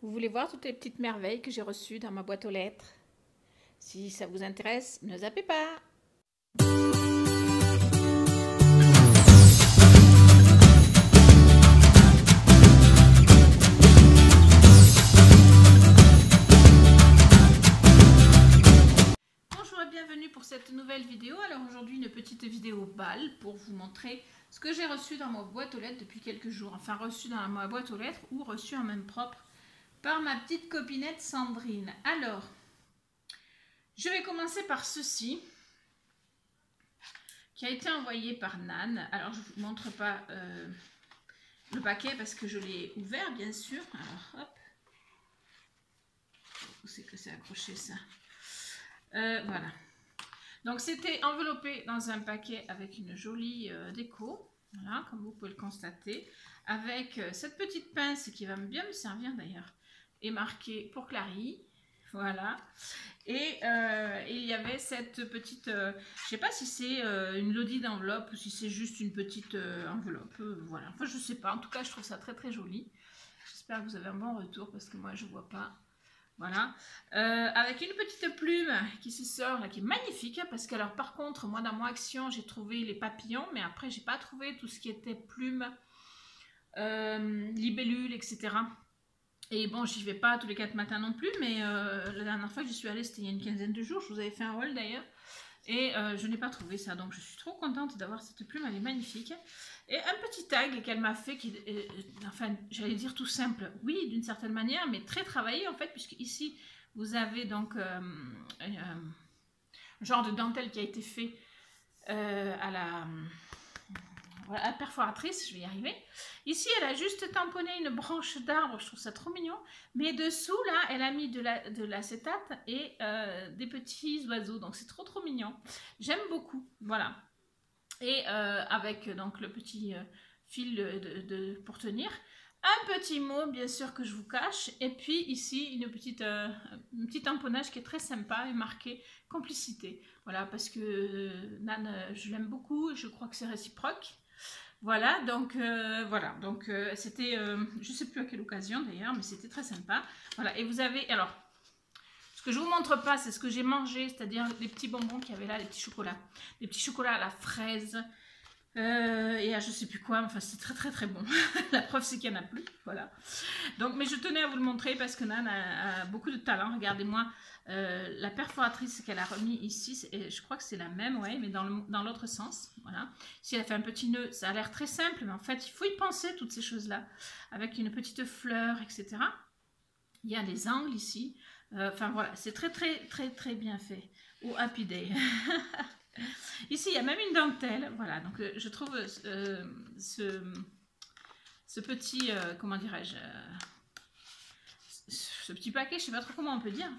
Vous voulez voir toutes les petites merveilles que j'ai reçues dans ma boîte aux lettres? Si ça vous intéresse, ne zappez pas! Bonjour et bienvenue pour cette nouvelle vidéo. Alors aujourd'hui une petite vidéo balle pour vous montrer ce que j'ai reçu dans ma boîte aux lettres depuis quelques jours. Enfin reçu dans ma boîte aux lettres ou reçu en même propre par ma petite copinette Sandrine. Alors, je vais commencer par ceci qui a été envoyé par Nan. Alors je ne vous montre pas le paquet parce que je l'ai ouvert bien sûr. Alors hop, où c'est que c'est accroché ça? Voilà. Donc c'était enveloppé dans un paquet avec une jolie déco, voilà, comme vous pouvez le constater, avec cette petite pince qui va bien me servir d'ailleurs, et marqué pour Clary, voilà. Et il y avait cette petite, je sais pas si c'est une lodi d'enveloppe ou si c'est juste une petite enveloppe, voilà. Enfin je sais pas, en tout cas je trouve ça très très joli. J'espère que vous avez un bon retour parce que moi je vois pas. Voilà, avec une petite plume qui se sort là, qui est magnifique, parce que alors par contre, moi dans mon action, j'ai trouvé les papillons, mais après j'ai pas trouvé tout ce qui était plumes, libellules, etc. Et bon, j'y vais pas tous les 4 matins non plus, mais la dernière fois que j'y suis allée, c'était il y a une quinzaine de jours, je vous avais fait un haul d'ailleurs, et je n'ai pas trouvé ça, donc je suis trop contente d'avoir cette plume, elle est magnifique. Et un petit tag qu'elle m'a fait, qui est, enfin, j'allais dire tout simple, oui, d'une certaine manière, mais très travaillé en fait, puisque ici, vous avez donc un genre de dentelle qui a été fait à la perforatrice, je vais y arriver. Ici, elle a juste tamponné une branche d'arbre, je trouve ça trop mignon. Mais dessous, là, elle a mis de l'acétate et des petits oiseaux, donc c'est trop trop mignon. J'aime beaucoup, voilà. Et avec donc le petit fil pour tenir. Un petit mot, bien sûr, que je vous cache. Et puis ici, un petit tamponnage qui est très sympa et marqué complicité. Voilà, parce que Nan, je l'aime beaucoup et je crois que c'est réciproque. Voilà, donc c'était, je ne sais plus à quelle occasion d'ailleurs, mais c'était très sympa. Voilà, et vous avez, alors, ce que je ne vous montre pas, c'est ce que j'ai mangé, c'est-à-dire les petits bonbons qu'il y avait là, les petits chocolats. Les petits chocolats à la fraise et à je ne sais plus quoi, enfin c'est très très très bon. La preuve c'est qu'il n'y en a plus, voilà. Donc, mais je tenais à vous le montrer parce que Nan a beaucoup de talent, regardez-moi. La perforatrice qu'elle a remis ici, je crois que c'est la même, ouais, mais dans l'autre sens, voilà. Si elle a fait un petit nœud, ça a l'air très simple, mais en fait, il faut y penser, toutes ces choses-là, avec une petite fleur, etc. Il y a des angles ici, enfin voilà, c'est très, très, très, très bien fait. Au Happy Day. Ici, il y a même une dentelle, voilà, donc je trouve ce petit, comment dirais-je, ce petit paquet, je ne sais pas trop comment on peut dire,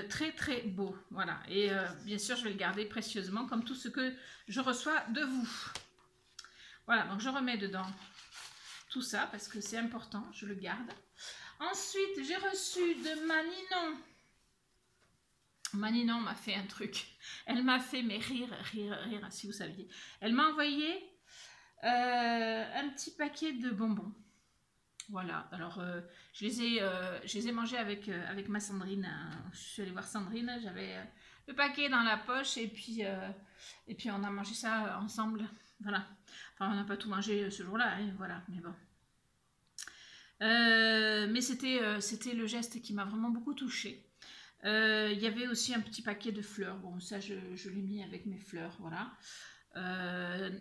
très très beau, voilà. Et bien sûr, je vais le garder précieusement comme tout ce que je reçois de vous. Voilà, donc je remets dedans tout ça parce que c'est important, je le garde. Ensuite, j'ai reçu de Maninon. Maninon m'a fait un truc. Elle m'a fait mais rire, si vous saviez. Elle m'a envoyé un petit paquet de bonbons. Voilà, alors je les ai mangés avec ma Sandrine. Je suis allée voir Sandrine, j'avais le paquet dans la poche et puis on a mangé ça ensemble. Voilà, enfin on n'a pas tout mangé ce jour-là, hein, voilà, mais bon. Mais c'était le geste qui m'a vraiment beaucoup touchée. Il y avait aussi un petit paquet de fleurs, bon ça je l'ai mis avec mes fleurs, voilà.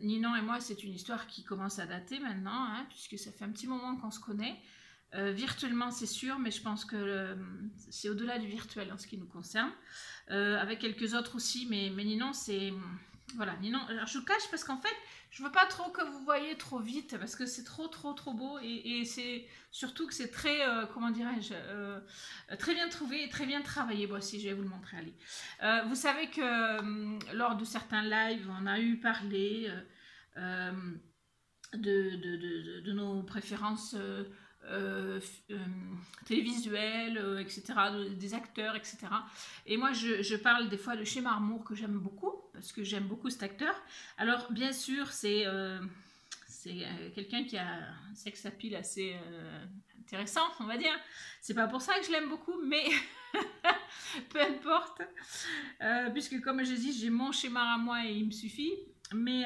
Ninon et moi, c'est une histoire qui commence à dater maintenant, hein, puisque ça fait un petit moment qu'on se connaît. Virtuellement, c'est sûr, mais je pense que c'est au-delà du virtuel en ce qui nous concerne. Avec quelques autres aussi, mais Ninon, c'est... Voilà, Ninon, alors je le cache parce qu'en fait, je veux pas trop que vous voyez trop vite, parce que c'est trop beau, et c'est surtout que c'est très, comment dirais-je, très bien trouvé et très bien travaillé. Bon, si je vais vous le montrer, allez. Vous savez que lors de certains lives, on a eu parlé de nos préférences télévisuelles, etc., des acteurs, etc. Et moi, je parle des fois de chez Marmour, que j'aime beaucoup, parce que j'aime beaucoup cet acteur. Alors, bien sûr, c'est quelqu'un qui a un sex appeal assez intéressant, on va dire. C'est pas pour ça que je l'aime beaucoup, mais peu importe. Puisque comme je dis, j'ai mon schéma à moi et il me suffit. Mais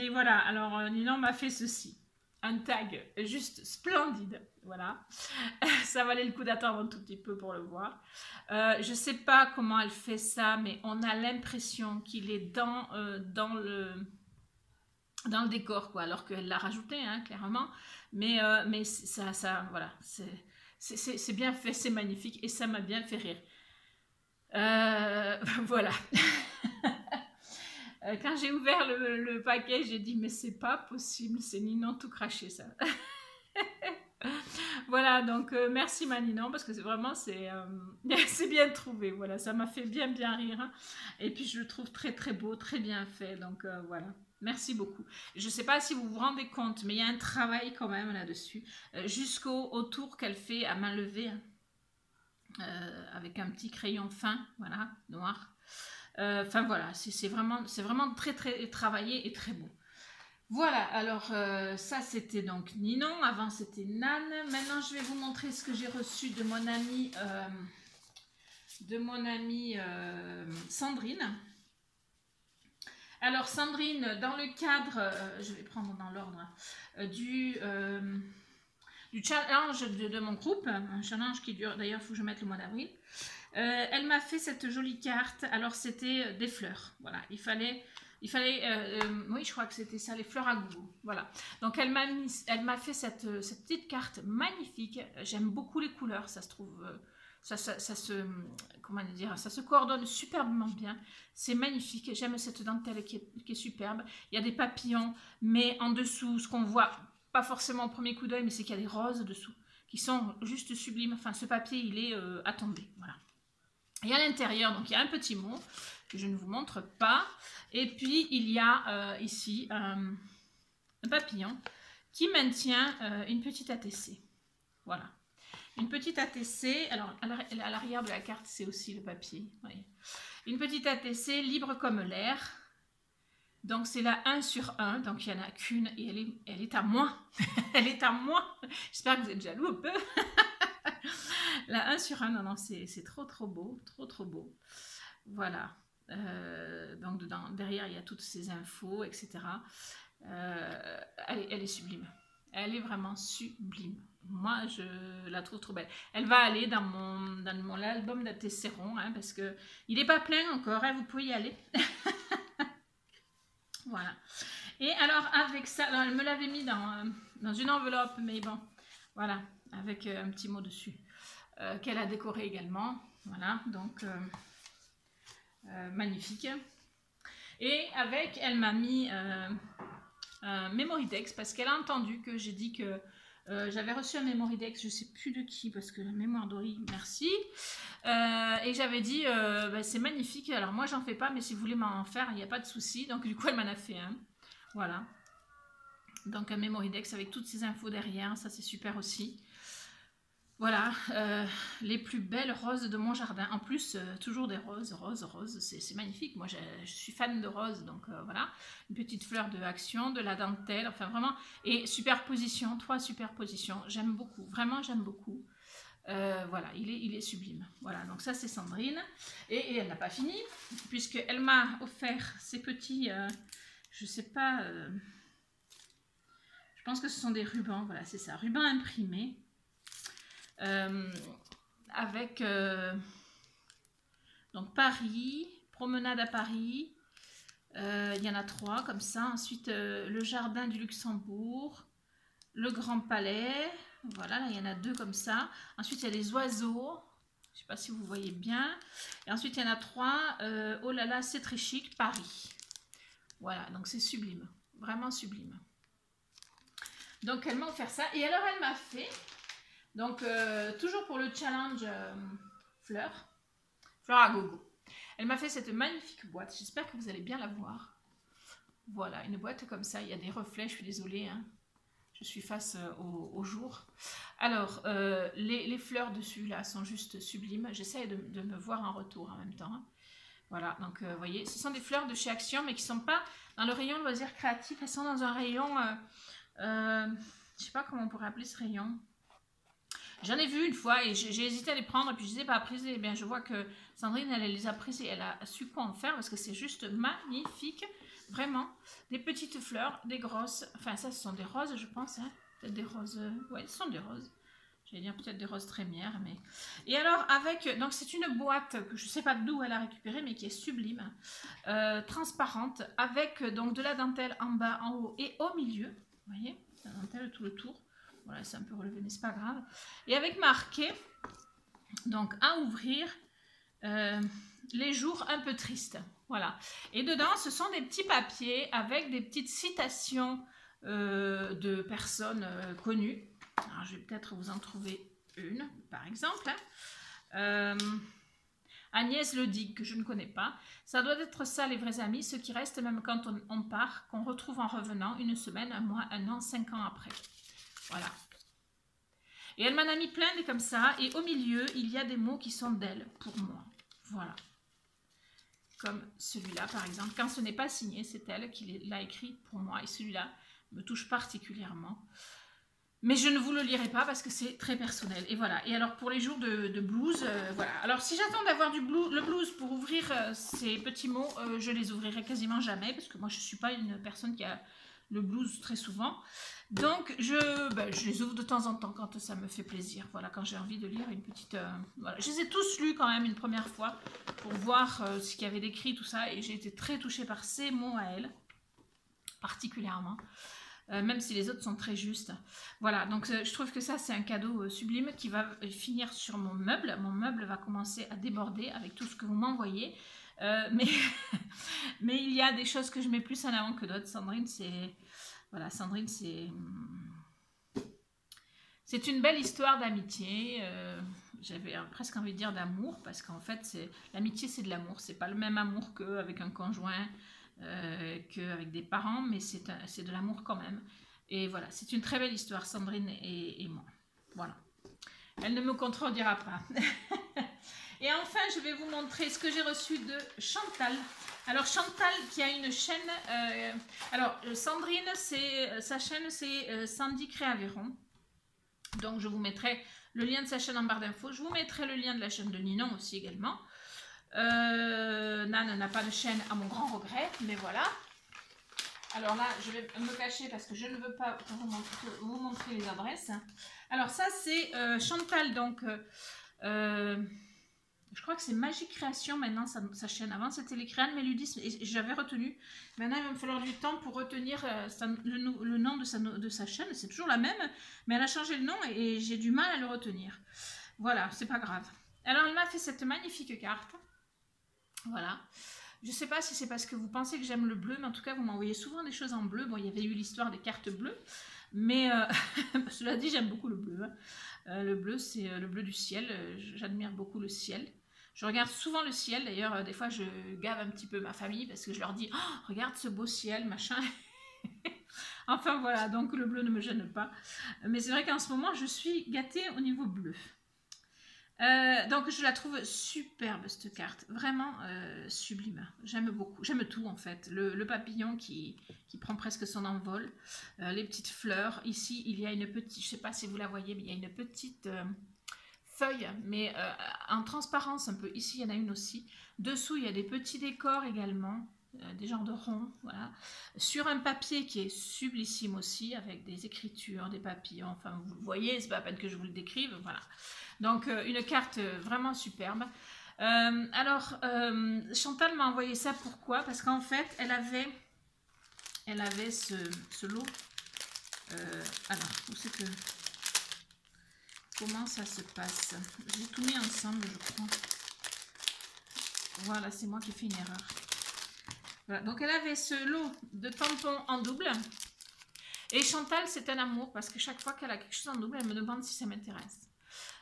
voilà, alors Ninon m'a fait ceci. Un tag juste splendide, voilà. Ça valait le coup d'attendre un tout petit peu pour le voir. Je sais pas comment elle fait ça, mais on a l'impression qu'il est dans le décor, quoi, alors qu'elle l'a rajouté, hein, clairement. Mais ça voilà, c'est bien fait, c'est magnifique, et ça m'a bien fait rire. Voilà. Quand j'ai ouvert le paquet, j'ai dit, mais c'est pas possible, c'est Ninon tout craché, ça. Voilà, donc merci ma Ninon, parce que c'est vraiment, c'est bien trouvé, voilà, ça m'a fait bien rire, hein. Et puis je le trouve très très beau, très bien fait, donc voilà. Merci beaucoup. Je ne sais pas si vous vous rendez compte, mais il y a un travail quand même là-dessus, jusqu'au tour qu'elle fait à main levée, hein, avec un petit crayon fin, voilà, noir. Enfin voilà, c'est vraiment très très travaillé et très beau. Voilà, alors ça c'était donc Ninon, avant c'était Nan. Maintenant je vais vous montrer ce que j'ai reçu de mon amie Sandrine. Alors Sandrine, dans le cadre, je vais prendre dans l'ordre, du challenge de mon groupe, un challenge qui dure, d'ailleurs il faut que je mette le mois d'avril, elle m'a fait cette jolie carte. Alors c'était des fleurs, voilà, il fallait oui, je crois que c'était ça, les fleurs à goût, voilà. Donc elle m'a fait cette petite carte magnifique. J'aime beaucoup les couleurs, ça se trouve, comment dire, ça se coordonne superbement bien. C'est magnifique. J'aime cette dentelle qui est superbe. Il y a des papillons, mais en dessous, ce qu'on voit pas forcément au premier coup d'œil, mais c'est qu'il y a des roses dessous qui sont juste sublimes. Enfin, ce papier, il est à tomber, voilà. Et à l'intérieur, donc il y a un petit mot que je ne vous montre pas. Et puis il y a ici un papillon qui maintient une petite ATC. Voilà. Une petite ATC. Alors à l'arrière de la carte, c'est aussi le papier. Voyez. Une petite ATC libre comme l'air. Donc c'est la 1 sur 1. Donc il n'y en a qu'une et elle est à moi. Elle est à moi. J'espère que vous êtes jaloux un peu. La 1 sur 1, non, c'est trop beau, trop beau. Voilà. Donc derrière, il y a toutes ces infos, etc. Elle est sublime. Elle est vraiment sublime. Moi, je la trouve trop belle. Elle va aller dans mon album d'Atesseron, hein, parce que il n'est pas plein encore, hein, vous pouvez y aller. Voilà. Et alors, avec ça, alors, elle me l'avait mis dans une enveloppe, mais bon, voilà, avec un petit mot dessus. Qu'elle a décoré également. Voilà, donc magnifique. Et avec, elle m'a mis un Mémoridex parce qu'elle a entendu que j'ai dit que j'avais reçu un Mémoridex, je ne sais plus de qui, parce que la mémoire d'Ori, merci. Et j'avais dit, bah, c'est magnifique, alors moi j'en fais pas, mais si vous voulez m'en faire, il n'y a pas de souci. Donc du coup, elle m'en a fait un. Voilà. Donc un Mémoridex avec toutes ces infos derrière, ça c'est super aussi. Voilà, les plus belles roses de mon jardin. En plus, toujours des roses, c'est magnifique. Moi, je suis fan de roses, donc voilà. Une petite fleur de action, de la dentelle, enfin vraiment. Et superposition, 3 superpositions. J'aime beaucoup, vraiment j'aime beaucoup. Voilà, il est sublime. Voilà, donc ça c'est Sandrine. Et elle n'a pas fini, puisqu'elle m'a offert ces petits, je sais pas, je pense que ce sont des rubans, voilà, c'est ça, rubans imprimés. Avec donc Paris, promenade à Paris, il y en a 3 comme ça. Ensuite le jardin du Luxembourg, le Grand Palais, voilà, là il y en a 2 comme ça. Ensuite il y a les oiseaux, je ne sais pas si vous voyez bien. Et ensuite il y en a 3, oh là là c'est très chic, Paris. Voilà, donc c'est sublime, vraiment sublime. Donc elle m'a offert ça et alors elle m'a fait... Donc, toujours pour le challenge fleurs à gogo. Elle m'a fait cette magnifique boîte. J'espère que vous allez bien la voir. Voilà, une boîte comme ça. Il y a des reflets, je suis désolée. Hein. Je suis face au jour. Alors, les fleurs dessus, là, sont juste sublimes. J'essaie de me voir en retour en même temps. Hein. Voilà, donc, vous voyez, ce sont des fleurs de chez Action, mais qui ne sont pas dans le rayon loisirs créatifs. Elles sont dans un rayon... je ne sais pas comment on pourrait appeler ce rayon. J'en ai vu une fois et j'ai hésité à les prendre et puis je ne les ai pas prises. Et bien je vois que Sandrine, elle les a prises et elle a su quoi en faire parce que c'est juste magnifique. Vraiment. Des petites fleurs, des grosses. Enfin, ça, ce sont des roses, je pense. Hein. Peut-être des roses. Ouais, ce sont des roses. J'allais dire peut-être des roses trémières. Mais... Et alors, avec. Donc, c'est une boîte que je ne sais pas d'où elle a récupérée, mais qui est sublime. Transparente. Avec donc de la dentelle en bas, en haut et au milieu. Vous voyez, la dentelle tout le tour. Voilà, c'est un peu relevé, mais c'est pas grave. Et avec marqué, donc à ouvrir, les jours un peu tristes. Voilà. Et dedans, ce sont des petits papiers avec des petites citations de personnes connues. Alors, je vais peut-être vous en trouver une, par exemple. Agnès Ledigue, que je ne connais pas. Ça doit être ça, les vrais amis, ceux qui restent même quand on part, qu'on retrouve en revenant une semaine, un mois, un an, 5 ans après. Voilà. Et elle m'en a mis plein des comme ça. Et au milieu, il y a des mots qui sont d'elle, pour moi. Voilà. Comme celui-là, par exemple. Quand ce n'est pas signé, c'est elle qui l'a écrit pour moi. Et celui-là me touche particulièrement. Mais je ne vous le lirai pas parce que c'est très personnel. Et voilà. Et alors, pour les jours de blues, voilà. Alors, si j'attends d'avoir le blues pour ouvrir ces petits mots, je les ouvrirai quasiment jamais. Parce que moi, je ne suis pas une personne qui a le blues très souvent. Donc, je les ouvre de temps en temps quand ça me fait plaisir. Voilà, quand j'ai envie de lire une petite... voilà. Je les ai tous lus quand même une première fois pour voir ce qu'il y avait d'écrit, tout ça. Et j'ai été très touchée par ces mots à elle, particulièrement. Même si les autres sont très justes. Voilà, donc je trouve que ça, c'est un cadeau sublime qui va finir sur mon meuble. Mon meuble va commencer à déborder avec tout ce que vous m'envoyez. Mais il y a des choses que je mets plus en avant que d'autres. Sandrine, c'est... Voilà, Sandrine, c'est une belle histoire d'amitié. J'avais presque envie de dire d'amour, parce qu'en fait, l'amitié, c'est de l'amour. C'est pas le même amour qu'avec un conjoint, qu'avec des parents, mais c'est de l'amour quand même. Et voilà, c'est une très belle histoire, Sandrine et moi. Voilà. Elle ne me contredira pas. Et enfin, je vais vous montrer ce que j'ai reçu de Chantal. Alors, Chantal qui a une chaîne... alors, Sandrine, sa chaîne, c'est Sandy Créaveron. Donc, je vous mettrai le lien de sa chaîne en barre d'infos. Je vous mettrai le lien de la chaîne de Ninon aussi également. Nan n'a pas de chaîne à mon grand regret, mais voilà. Alors là, je vais me cacher parce que je ne veux pas vous montrer les adresses. Alors ça, c'est Chantal, donc... je crois que c'est Magie Création maintenant, sa chaîne. Avant, c'était les créations de Méludisme et j'avais retenu. Maintenant, il va me falloir du temps pour retenir le nom de sa chaîne. C'est toujours la même, mais elle a changé le nom et j'ai du mal à le retenir. Voilà, c'est pas grave. Alors, elle m'a fait cette magnifique carte. Voilà. Je ne sais pas si c'est parce que vous pensez que j'aime le bleu, mais en tout cas, vous m'envoyez souvent des choses en bleu. Bon, il y avait eu l'histoire des cartes bleues, mais cela dit, j'aime beaucoup le bleu. Hein. Le bleu, c'est le bleu du ciel. J'admire beaucoup le ciel. Je regarde souvent le ciel, d'ailleurs, des fois je gave un petit peu ma famille parce que je leur dis « Oh, regarde ce beau ciel, machin !» Enfin voilà, donc le bleu ne me gêne pas. Mais c'est vrai qu'en ce moment, je suis gâtée au niveau bleu. Donc je la trouve superbe cette carte, vraiment sublime. J'aime beaucoup, j'aime tout en fait. Le papillon qui prend presque son envol, les petites fleurs. Ici, il y a une petite, je ne sais pas si vous la voyez, mais il y a une petite... feuille, mais en transparence un peu. Ici, il y en a une aussi. Dessous, il y a des petits décors également, des genres de ronds, voilà. Sur un papier qui est sublissime aussi, avec des écritures, des papillons. Enfin, vous voyez, c'est pas la peine que je vous le décrive, voilà. Donc, une carte vraiment superbe. Alors, Chantal m'a envoyé ça, pourquoi? Parce qu'en fait, elle avait ce lot. Alors, où c'est que... Comment ça se passe? J'ai tout mis ensemble, je crois. Voilà, c'est moi qui ai fait une erreur. Voilà, donc elle avait ce lot de tampons en double. Et Chantal, c'est un amour parce que chaque fois qu'elle a quelque chose en double, elle me demande si ça m'intéresse.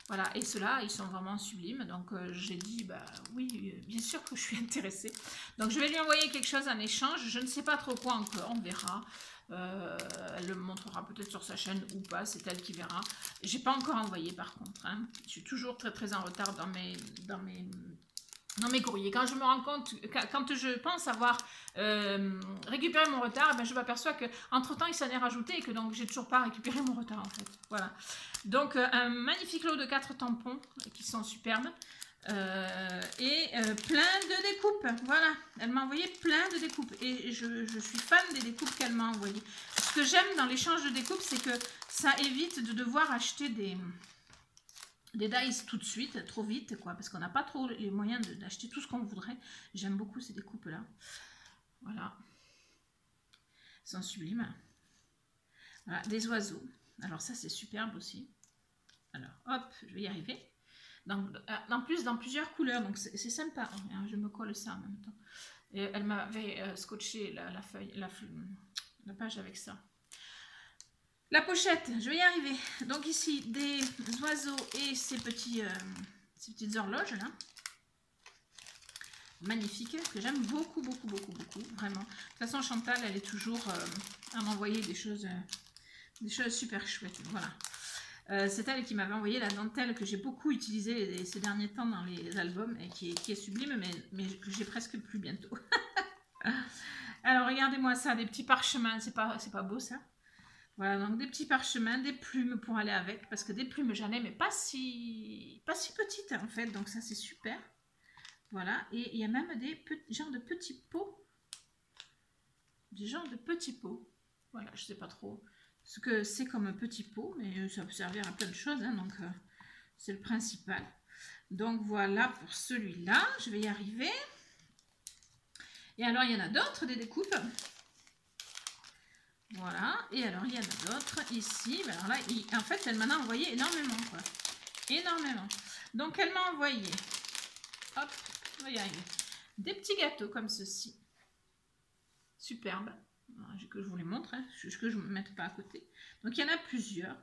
Voilà, et ceux-là, ils sont vraiment sublimes. Donc j'ai dit, bah oui, bien sûr que je suis intéressée. Donc je vais lui envoyer quelque chose en échange. Je ne sais pas trop quoi encore, on verra. Elle le montrera peut-être sur sa chaîne ou pas, c'est elle qui verra. J'ai pas encore envoyé par contre. Hein. Je suis toujours très très en retard dans mes dans mes courriers. Quand je me rends compte, quand je pense avoir récupéré mon retard, ben je m'aperçois qu'entre temps il s'en est rajouté et que donc j'ai toujours pas récupéré mon retard en fait. Voilà. Donc un magnifique lot de 4 tampons qui sont superbes. Et plein de découpes, voilà, elle m'a envoyé plein de découpes et je suis fan des découpes qu'elle m'a envoyées. Ce que j'aime dans l'échange de découpes, c'est que ça évite de devoir acheter des dies tout de suite, trop vite, quoi, parce qu'on n'a pas trop les moyens d'acheter tout ce qu'on voudrait. J'aime beaucoup ces découpes-là. Voilà. Elles sont sublimes. Voilà, des oiseaux. Alors ça, c'est superbe aussi. Alors, hop, je vais y arriver. En plus, dans plusieurs couleurs, donc c'est sympa. Je me colle ça en même temps. Et elle m'avait scotché la page avec ça. La pochette, je vais y arriver. Donc ici, des oiseaux et ces petites horloges là. Magnifiques, que j'aime beaucoup, beaucoup, beaucoup, beaucoup, vraiment. De toute façon, Chantal, elle est toujours à m'envoyer des choses super chouettes. Voilà. C'est elle qui m'avait envoyé la dentelle que j'ai beaucoup utilisée ces derniers temps dans les albums et qui est sublime, mais que j'ai presque plus bientôt. Alors, regardez-moi ça, des petits parchemins, c'est pas beau ça? Voilà, donc des petits parchemins, des plumes pour aller avec, parce que des plumes j'en ai, mais pas si petites en fait, donc ça c'est super. Voilà, et il y a même des genres de petits pots. Des genres de petits pots. Voilà, je sais pas trop ce que c'est comme un petit pot, mais ça peut servir à plein de choses, hein, donc c'est le principal. Donc voilà pour celui-là, je vais y arriver. Et alors il y en a d'autres, des découpes. Voilà, et alors il y en a d'autres ici. Alors là, en fait, elle m'en a envoyé énormément, quoi. Énormément. Donc elle m'a envoyé, hop, on va y arriver, des petits gâteaux comme ceci. Superbe. Que je vous les montre, hein, que je ne me mette pas à côté. Donc il y en a plusieurs.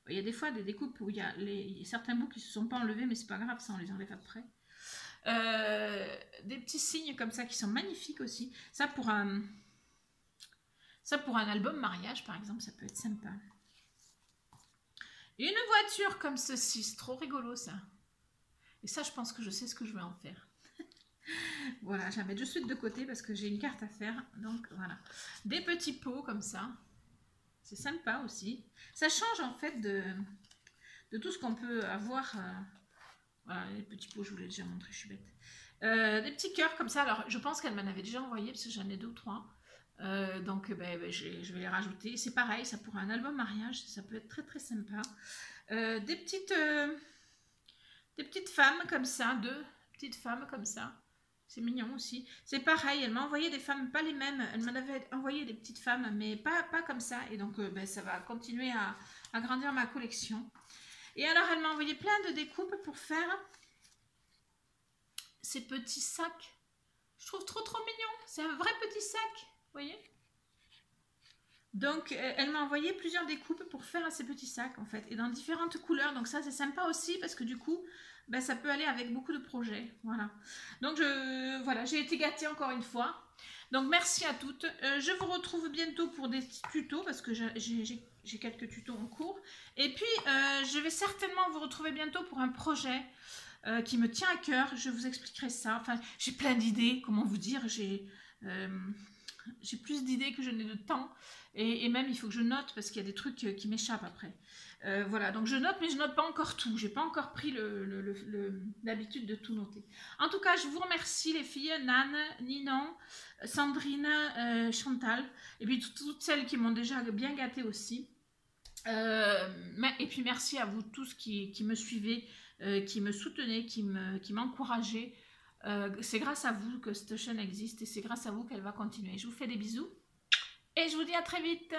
Il y a des fois des découpes où il y a certains bouts qui ne se sont pas enlevés, mais c'est pas grave, ça on les enlève après. Des petits signes comme ça qui sont magnifiques aussi. Ça pour un album mariage par exemple, ça peut être sympa. Une voiture comme ceci, c'est trop rigolo ça. Et ça, je pense que je sais ce que je vais en faire. Voilà, je la mets de suite de côté parce que j'ai une carte à faire. Donc voilà. Des petits pots comme ça. C'est sympa aussi. Ça change en fait de tout ce qu'on peut avoir. Voilà, les petits pots, je vous l'ai déjà montré, je suis bête. Des petits cœurs comme ça. Alors, je pense qu'elle m'en avait déjà envoyé parce que j'en ai 2 ou 3. Donc, je vais les rajouter. C'est pareil, ça pour un album mariage, ça peut être très très sympa. Des petites femmes comme ça, 2 petites femmes comme ça. C'est mignon aussi. C'est pareil, elle m'a envoyé des femmes, pas les mêmes. Elle m'en avait envoyé des petites femmes, mais pas comme ça. Et donc, ça va continuer à agrandir ma collection. Et alors, elle m'a envoyé plein de découpes pour faire ces petits sacs. Je trouve trop mignon. C'est un vrai petit sac, vous voyez? Donc, elle m'a envoyé plusieurs découpes pour faire ces petits sacs, en fait. Et dans différentes couleurs. Donc ça, c'est sympa aussi parce que du coup, ça peut aller avec beaucoup de projets. Voilà. Donc, voilà, j'ai été gâtée encore une fois. Donc, merci à toutes. Je vous retrouve bientôt pour des tutos parce que j'ai quelques tutos en cours. Et puis, je vais certainement vous retrouver bientôt pour un projet qui me tient à cœur. Je vous expliquerai ça. Enfin, j'ai plein d'idées. Comment vous dire? J'ai plus d'idées que je n'ai de temps. Et même, il faut que je note parce qu'il y a des trucs qui m'échappent après. Voilà, donc je note, mais je note pas encore tout. J'ai pas encore pris l'habitude de tout noter. En tout cas, je vous remercie les filles, Nan, Ninon, Sandrine, Chantal, et puis toutes celles qui m'ont déjà bien gâtée aussi. Et puis merci à vous tous qui me suivez, qui me soutenez, qui m'encouragez. C'est grâce à vous que cette chaîne existe et c'est grâce à vous qu'elle va continuer. Je vous fais des bisous et je vous dis à très vite.